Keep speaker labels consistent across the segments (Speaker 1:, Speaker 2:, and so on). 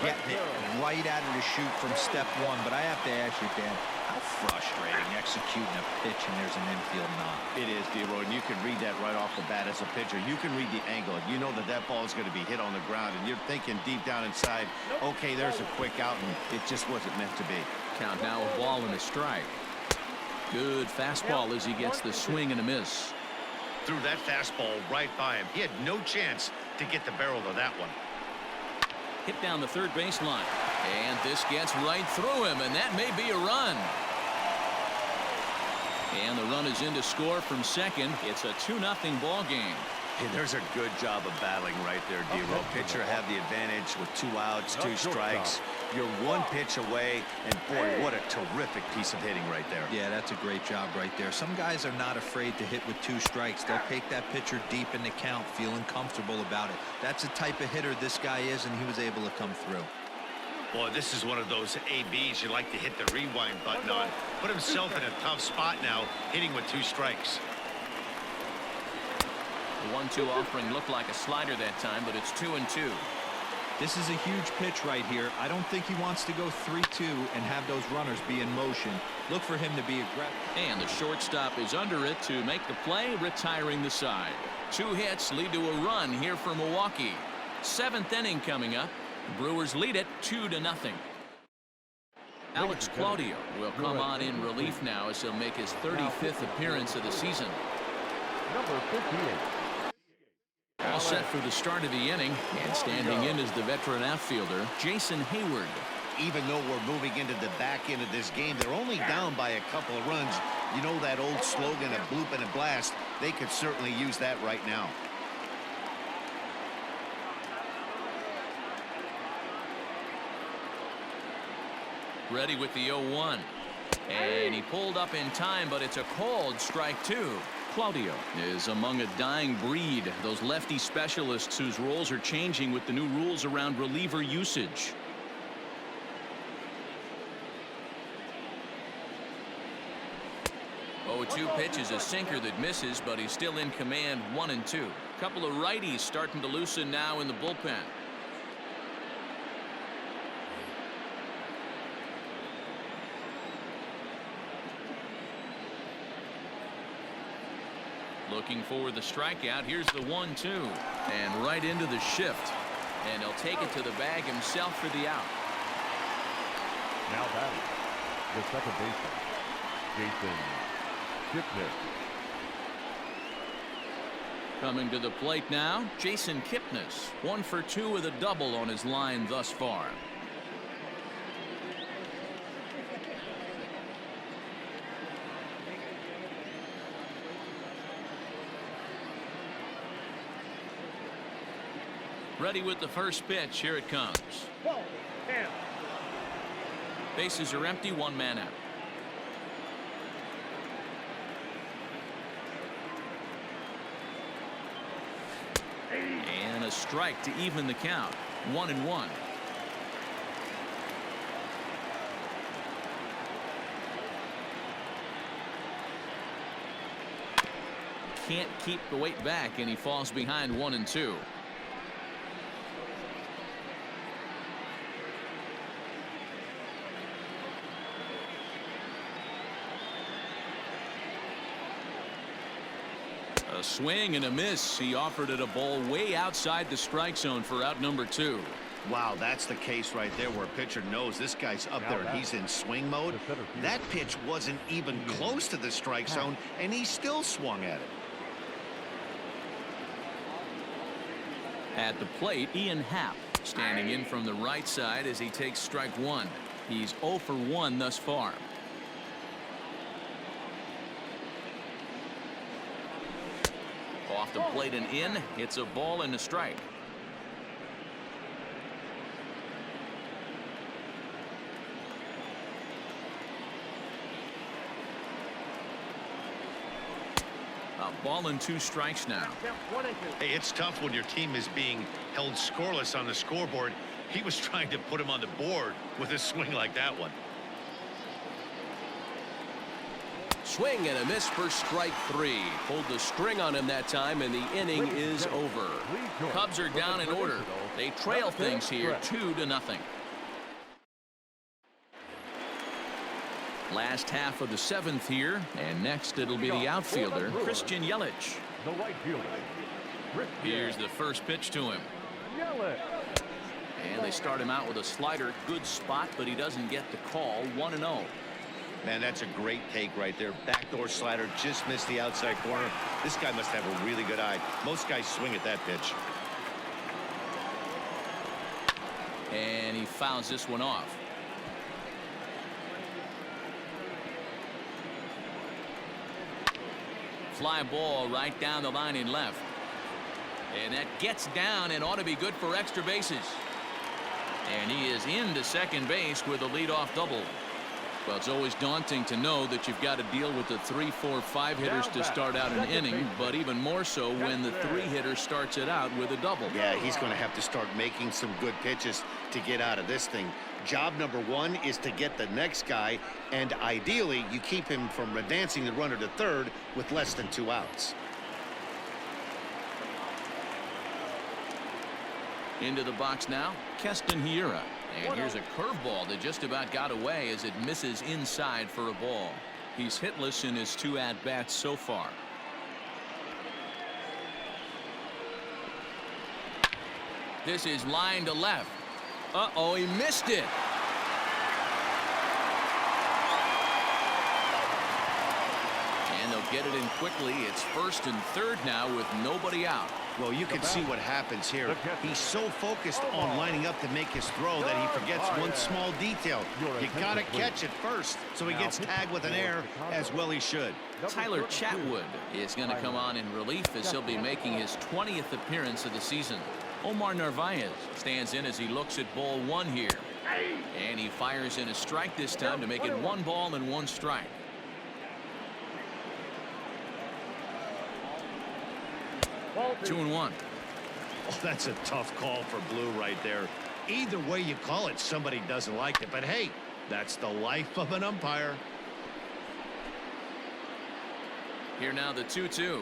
Speaker 1: getting it right out of the chute from step one. But I have to ask you, Dan, how frustrating executing a pitch and there's an infield knock.
Speaker 2: It is, D-Roy, and you can read that right off the bat as a pitcher. You can read the angle. You know that that ball is going to be hit on the ground, and you're thinking deep down inside, okay, there's a quick out, and it just wasn't meant to be.
Speaker 3: Count now, a ball and a strike. Good fastball as he gets the swing and a miss.
Speaker 2: Threw that fastball right by him. He had no chance to get the barrel of that one.
Speaker 3: Hit down the third baseline. And this gets right through him, and that may be a run. And the run is in to score from second. It's a 2-0 ball game.
Speaker 2: Hey, there's a good job of battling right there, D-Roy. Pitcher had the advantage with 2 outs, 2 strikes. You're 1 pitch away, and boy, what a terrific piece of hitting right there.
Speaker 1: Yeah, that's a great job right there. Some guys are not afraid to hit with 2 strikes. They'll take that pitcher deep in the count, feeling comfortable about it. That's the type of hitter this guy is, and he was able to come through.
Speaker 2: Boy, this is one of those ABs you like to hit the rewind button on. Put himself in a tough spot now, hitting with 2 strikes.
Speaker 3: The 1-2 offering looked like a slider that time, but it's 2-2.
Speaker 1: This is a huge pitch right here. I don't think he wants to go 3-2 and have those runners be in motion. Look for him to be aggressive.
Speaker 3: And the shortstop is under it to make the play, retiring the side. 2 hits lead to a run here for Milwaukee. 7th inning coming up. The Brewers lead it 2-0. Alex Claudio will come on in relief now as he'll make his 35th appearance of the season.
Speaker 4: Number 58.
Speaker 3: All set for the start of the inning, and standing in is the veteran outfielder, Jason Hayward.
Speaker 2: Even though we're moving into the back end of this game, they're only down by a couple of runs. You know that old slogan, a bloop and a blast. They could certainly use that right now.
Speaker 3: Ready with the 0-1. And he pulled up in time, but it's a called strike 2. Claudio is among a dying breed, those lefty specialists whose roles are changing with the new rules around reliever usage. Oh, 2 pitches, a sinker that misses, but he's still in command. 1-2. Couple of righties starting to loosen now in the bullpen. Looking for the strikeout. Here's the 1-2. And right into the shift. And he'll take it to the bag himself for the out.
Speaker 4: Now batting, the second baseman, Jason Kipnis.
Speaker 3: Coming to the plate now, Jason Kipnis. 1 for 2 with a double on his line thus far. Ready with the first pitch. Here it comes. Bases are empty. 1 man out. And a strike to even the count. 1-1. Can't keep the weight back, and he falls behind 1-2. A swing and a miss. He offered it a ball way outside the strike zone for out number 2.
Speaker 2: Wow, that's the case right there where a pitcher knows this guy's up there and he's in swing mode. That pitch wasn't even close to the strike zone, and he still swung at it.
Speaker 3: At the plate, Ian Happ standing in from the right side as he takes strike 1. He's 0 for 1 thus far. Off the plate and in. It's a ball and a strike. A ball and 2 strikes now.
Speaker 2: Hey, it's tough when your team is being held scoreless on the scoreboard. He was trying to put him on the board with a swing like that one.
Speaker 3: Swing and a miss for strike 3. Pulled the string on him that time, and the inning is over. Cubs are down in order. They trail things here 2-0. Last half of the 7th here, and next it'll be the outfielder, Christian Yelich.
Speaker 4: The right fielder.
Speaker 3: Here's the first pitch to him. And they start him out with a slider. Good spot, but he doesn't get the call. 1-0.
Speaker 2: Man, that's a great take right there. Backdoor slider, just missed the outside corner. This guy must have a really good eye. Most guys swing at that pitch.
Speaker 3: And he fouls this one off. Fly ball right down the line in left. And that gets down and ought to be good for extra bases. And he is into second base with a leadoff double. Well, it's always daunting to know that you've got to deal with the 3, 4, 5 hitters to start out an inning, but even more so when the 3 hitter starts it out with a double.
Speaker 2: Yeah, he's going to have to start making some good pitches to get out of this thing. Job number 1 is to get the next guy, and ideally you keep him from advancing the runner to third with less than 2 outs.
Speaker 3: Into the box now, Keston Hiura. And here's a curveball that just about got away as it misses inside for a ball. He's hitless in his 2 at-bats so far. This is line to left. Uh-oh, he missed it. And they'll get it in quickly. It's first and third now with nobody out.
Speaker 2: Well, you can see what happens here. He's so focused on lining up to make his throw that he forgets one small detail. You got to catch it first, so he gets tagged with an error, as well he should.
Speaker 3: Tyler Chatwood is going to come on in relief as he'll be making his 20th appearance of the season. Omar Narvaez stands in as he looks at ball 1 here. And he fires in a strike this time to make it 1 ball and 1 strike. Two and 1.
Speaker 2: Oh, that's a tough call for Blue right there. Either way you call it, somebody doesn't like it. But hey, that's the life of an umpire.
Speaker 3: Here now the 2-2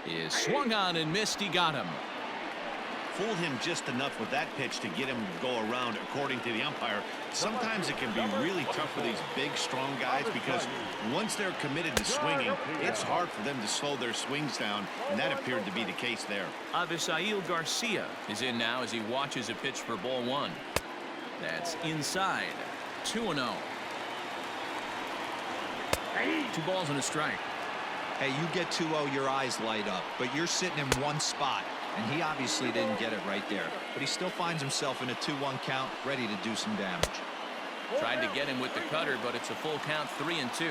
Speaker 3: is swung on and missed. He got him.
Speaker 2: Fooled him just enough with that pitch to get him to go around, according to the umpire. Sometimes it can be really tough for these big, strong guys because once they're committed to swinging, it's hard for them to slow their swings down, and that appeared to be the case there.
Speaker 3: Avisail Garcia is in now as he watches a pitch for ball 1. That's inside. 2-0. 2 balls and a strike.
Speaker 1: Hey, you get 2-0, your eyes light up, but you're sitting in one spot. And he obviously didn't get it right there. But he still finds himself in a 2-1 count, ready to do some damage.
Speaker 3: Tried to get him with the cutter, but it's a full count, 3-2.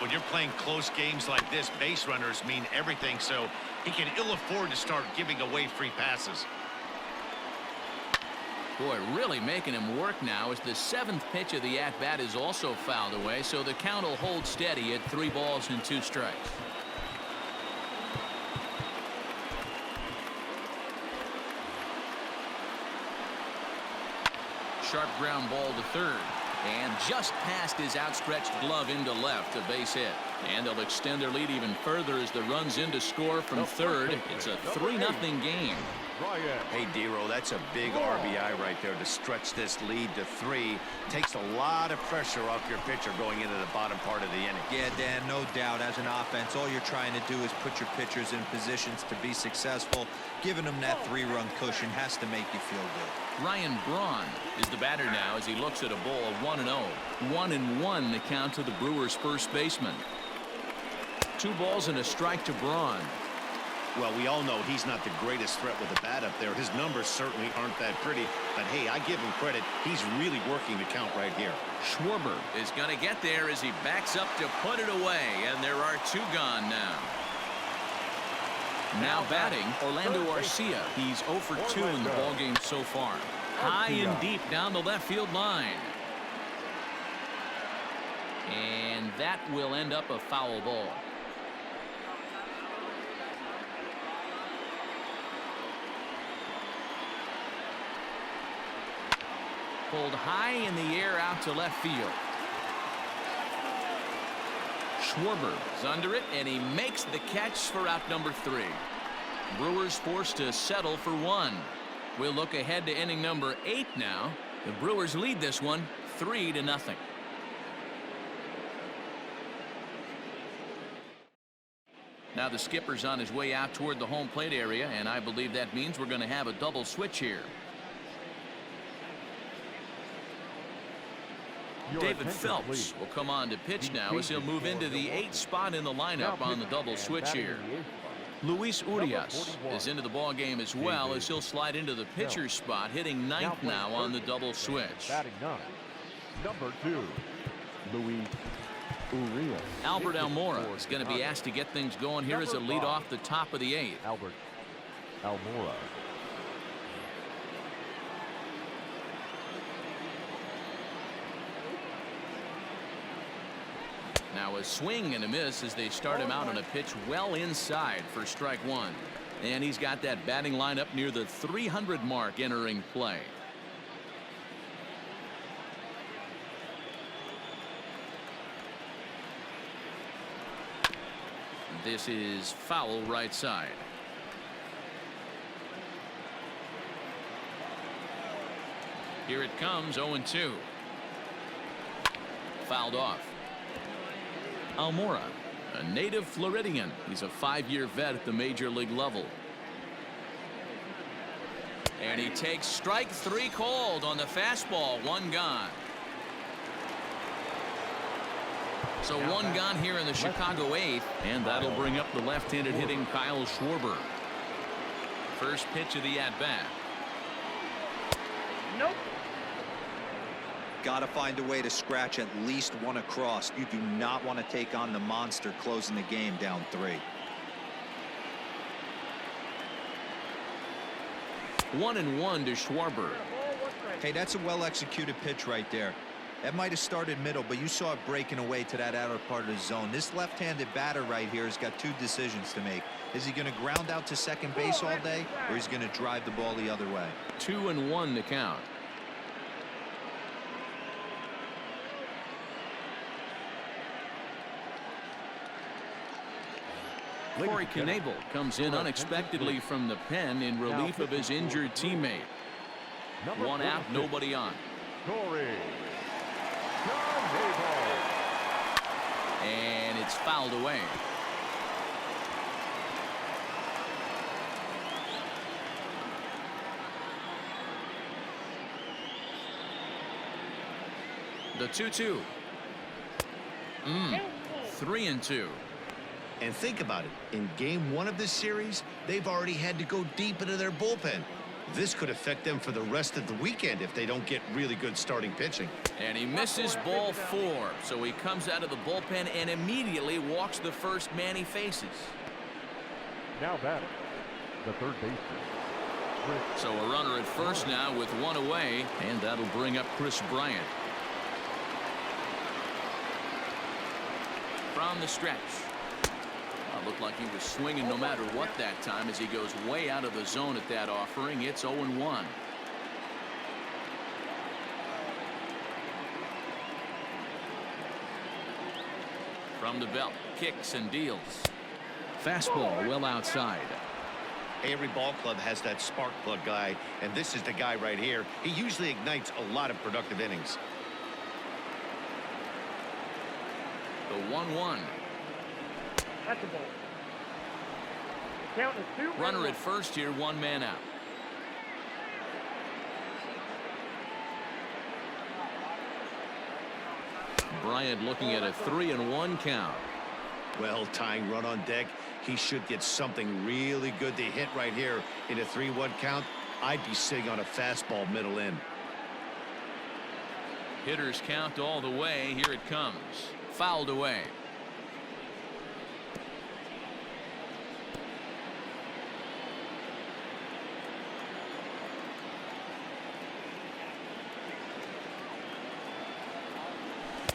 Speaker 2: When you're playing close games like this, base runners mean everything, so he can ill afford to start giving away free passes.
Speaker 3: Boy, really making him work now as the 7th pitch of the at-bat is also fouled away, so the count will hold steady at 3 balls and 2 strikes. Sharp ground ball to third, and just past his outstretched glove into left, a base hit. And they'll extend their lead even further as the runs in to score from third. It's a 3-0 game.
Speaker 2: Hey, Dero, that's a big RBI right there to stretch this lead to 3. Takes a lot of pressure off your pitcher going into the bottom part of the inning.
Speaker 1: Yeah, Dan, no doubt. As an offense, all you're trying to do is put your pitchers in positions to be successful. Giving them that 3-run cushion has to make you feel good.
Speaker 3: Ryan Braun is the batter now as he looks at a ball of 1-0. 1-1 the count to the Brewers' first baseman. 2 balls and a strike to Braun.
Speaker 2: Well, we all know he's not the greatest threat with the bat up there. His numbers certainly aren't that pretty. But, hey, I give him credit. He's really working the count right here.
Speaker 3: Schwarber is going to get there as he backs up to put it away. And there are 2 gone now. Now batting, Orlando Arcia. He's 0 for 2 in the ballgame so far. High and deep down the left field line. And that will end up a foul ball. Pulled high in the air out to left field. Schwarber is under it, and he makes the catch for out number 3. Brewers forced to settle for 1. We'll look ahead to inning number 8 now. The Brewers lead this one 3-0. Now the skipper's on his way out toward the home plate area, and I believe that means we're going to have a double switch here. David Phelps will come on to pitch now as he'll move into the 8th spot in the lineup on the double switch here. Luis Urias is into the ball game as well as he'll slide into the pitcher's spot, hitting 9th now on the double switch.
Speaker 4: Batting 9, number 2, Luis Urias.
Speaker 3: Albert Almora is going to be asked to get things going here as a lead off the top of the 8th.
Speaker 4: Albert Almora.
Speaker 3: Now a swing and a miss as they start him out on a pitch well inside for strike 1. And he's got that batting lineup near the 300 mark entering play. This is foul right side. Here it comes, 0-2. Fouled off. Almora, a native Floridian. He's a 5-year vet at the major league level. And he takes strike 3 called on the fastball. 1 gone. So 1 gone here in the Chicago 8th, and that'll bring up the left-handed hitting Kyle Schwarber. First pitch of the at-bat.
Speaker 5: Nope.
Speaker 1: Got to find a way to scratch at least 1 across. You do not want to take on the monster closing the game down 3.
Speaker 3: 1-1 to Schwarber.
Speaker 1: Hey, that's a well-executed pitch right there. That might have started middle, but you saw it breaking away to that outer part of the zone. This left-handed batter right here has got 2 decisions to make. Is he going to ground out to second base all day, or is he going to drive the ball the other way?
Speaker 3: 2-1 to count. Corey Knebel comes in unexpectedly from the pen in relief of his injured teammate. 1 out, nobody on.
Speaker 4: Corey
Speaker 3: And it's fouled away. The 2-2. 3-2.
Speaker 2: And think about it. In game 1 of this series, they've already had to go deep into their bullpen. This could affect them for the rest of the weekend if they don't get really good starting pitching.
Speaker 3: And he misses ball 4. So he comes out of the bullpen and immediately walks the first man he faces.
Speaker 4: Now batting, the third baseman.
Speaker 3: So a runner at first now with 1 away, and that'll bring up Chris Bryant. From the stretch. Looked like he was swinging no matter what that time as he goes way out of the zone at that offering. It's 0-1. From the belt, kicks and deals. Fastball well outside.
Speaker 2: Every ball club has that spark plug guy, and this is the guy right here. He usually ignites a lot of productive innings.
Speaker 3: The 1-1.
Speaker 5: That's a ball. Count is 2.
Speaker 3: Runner at first here, 1 man out. Bryant looking at a 3-1 count.
Speaker 2: Well, tying run on deck. He should get something really good to hit right here in a 3-1 count. I'd be sitting on a fastball middle in.
Speaker 3: Hitters count all the way. Here it comes. Fouled away.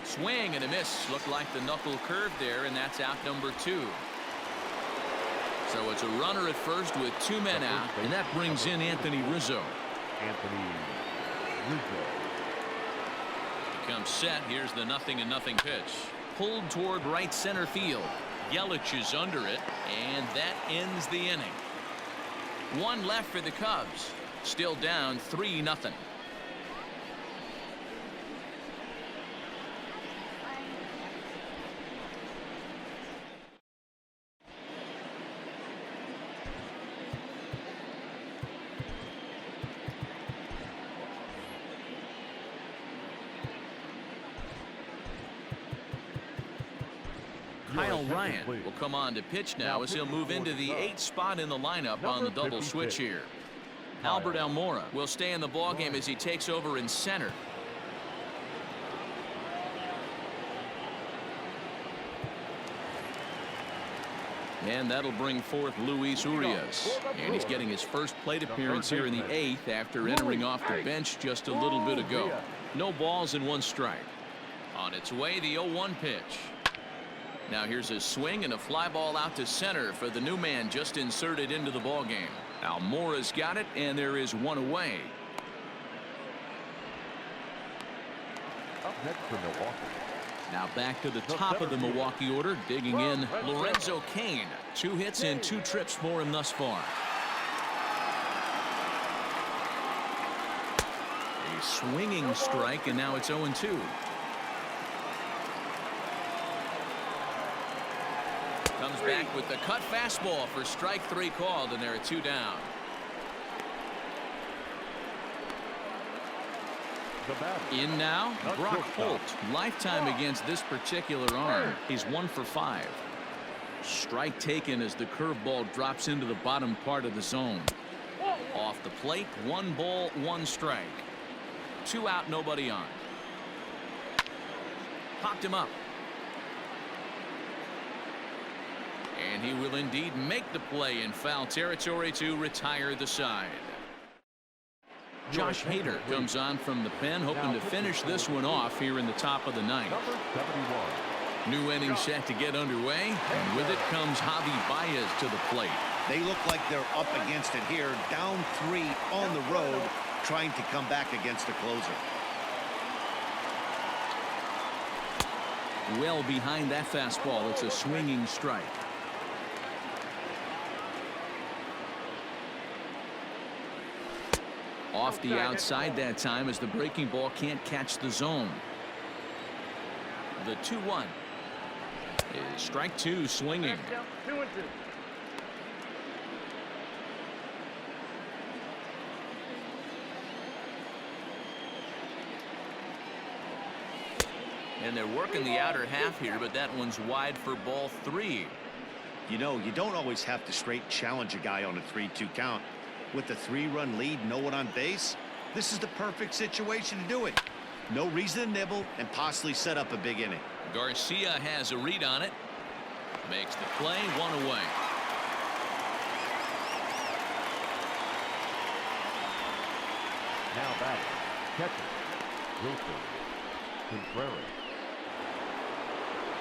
Speaker 3: Swing and a miss. Looked like the knuckle curve there, and that's out number 2. So it's a runner at first with 2 men out, and that brings in Anthony Rizzo.
Speaker 4: Anthony Rizzo.
Speaker 3: He comes set. Here's the 0-0 pitch. pulled toward right center field. Yelich is under it, and that ends the inning. One left for the Cubs. Still down 3-0. Kyle Ryan will come on to pitch now as he'll move into the 8th spot in the lineup on the double switch here. Albert Almora will stay in the ballgame as he takes over in center. And that'll bring forth Luis Urias. And he's getting his first plate appearance here in the 8th after entering off the bench just a little bit ago. No balls and 1 strike. On its way, the 0-1 pitch. Now here's a swing and a fly ball out to center for the new man just inserted into the ballgame. Almora's got it, and there is 1 away.
Speaker 4: Up next for Milwaukee.
Speaker 3: Now back to the top of the Milwaukee order, digging in Lorenzo Cain. 2 hits and 2 trips for him thus far. A swinging strike, and now it's 0-2. Comes back with the cut fastball for strike 3 called, and there are 2 down. In now, Brock Holt. Lifetime against this particular arm. He's 1 for 5. Strike taken as the curveball drops into the bottom part of the zone. Off the plate, 1 ball, 1 strike. 2 out, nobody on. Popped him up. And he will indeed make the play in foul territory to retire the side. Josh Hader comes on from the pen, hoping to finish this one off here in the top of the 9th. New inning set to get underway, and with it comes Javi Baez to the plate.
Speaker 2: They look like they're up against it here, down 3 on the road, trying to come back against the closer.
Speaker 3: Well behind that fastball, it's a swinging strike. Off the outside that time as the breaking ball can't catch the zone. The 2-1 is strike 2 swinging.
Speaker 5: 2-2.
Speaker 3: And they're working the outer half here, but that one's wide for ball 3.
Speaker 2: You know, you don't always have to straight challenge a guy on a 3-2 count. With the 3-run lead, no one on base, this is the perfect situation to do it. No reason to nibble and possibly set up a big inning.
Speaker 3: Garcia has a read on it. Makes the play, 1 away.
Speaker 4: Now back. Catcher. Wilson Contreras.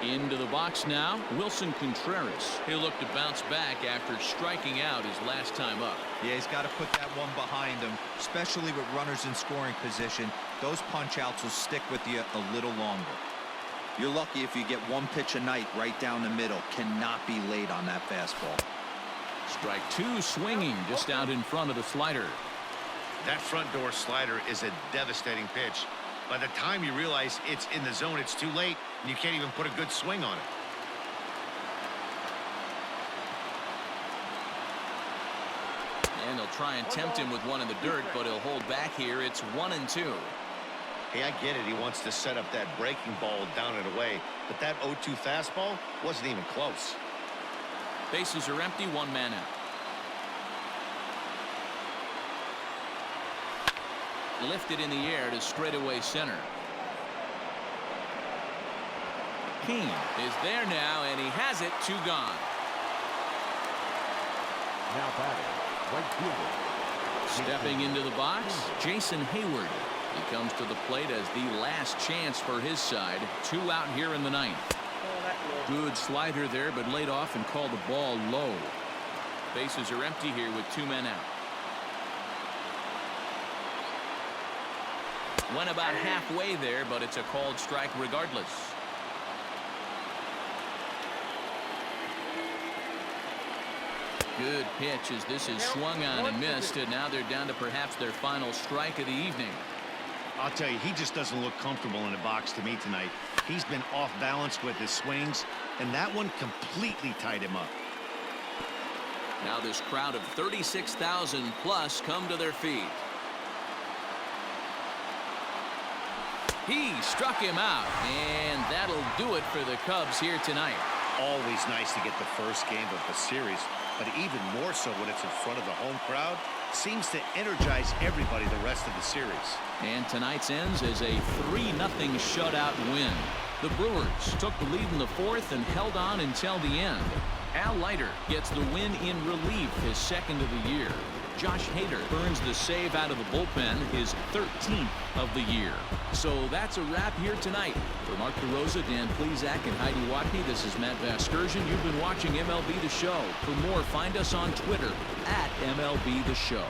Speaker 3: Into the box now, Wilson Contreras. He'll look to bounce back after striking out his last time up.
Speaker 1: Yeah, he's got to put that one behind him, especially with runners in scoring position. Those punch outs will stick with you a little longer. You're lucky if you get 1 pitch a night right down the middle. Cannot be late on that fastball.
Speaker 3: Strike 2 swinging just out in front of the slider.
Speaker 2: That front door slider is a devastating pitch. By the time you realize it's in the zone, it's too late, and you can't even put a good swing on it.
Speaker 3: And they'll try and tempt him with one in the dirt, but he'll hold back here. It's 1-2.
Speaker 2: Hey, I get it. He wants to set up that breaking ball down and away, but that 0-2 fastball wasn't even close.
Speaker 3: Bases are empty, 1 man out. Lifted in the air to straightaway center. King is there now, and he has it. 2 gone.
Speaker 4: Now batting. Right fielder.
Speaker 3: Stepping into the box, Jason Hayward. He comes to the plate as the last chance for his side. 2 out here in the 9th. Good slider there, but laid off and called the ball low. Bases are empty here with 2 men out. Went about halfway there, but it's a called strike regardless. Good pitch as this is swung on and missed, and now they're down to perhaps their final strike of the evening.
Speaker 2: I'll tell you, he just doesn't look comfortable in the box to me tonight. He's been off balance with his swings, and that one completely tied him up.
Speaker 3: Now this crowd of 36,000 plus come to their feet. He struck him out, and that'll do it for the Cubs here tonight.
Speaker 2: Always nice to get the first game of the series, but even more so when it's in front of the home crowd. Seems to energize everybody the rest of the series.
Speaker 3: And tonight's ends is a 3-0 shutout win. The Brewers took the lead in the fourth and held on until the end. Al Leiter gets the win in relief, his second of the year. Josh Hader earns the save out of the bullpen, his 13th of the year. So that's a wrap here tonight. For Mark DeRosa, Dan Plesac, and Heidi Watney, this is Matt Vasgersian. You've been watching MLB The Show. For more, find us on Twitter @MLB The Show.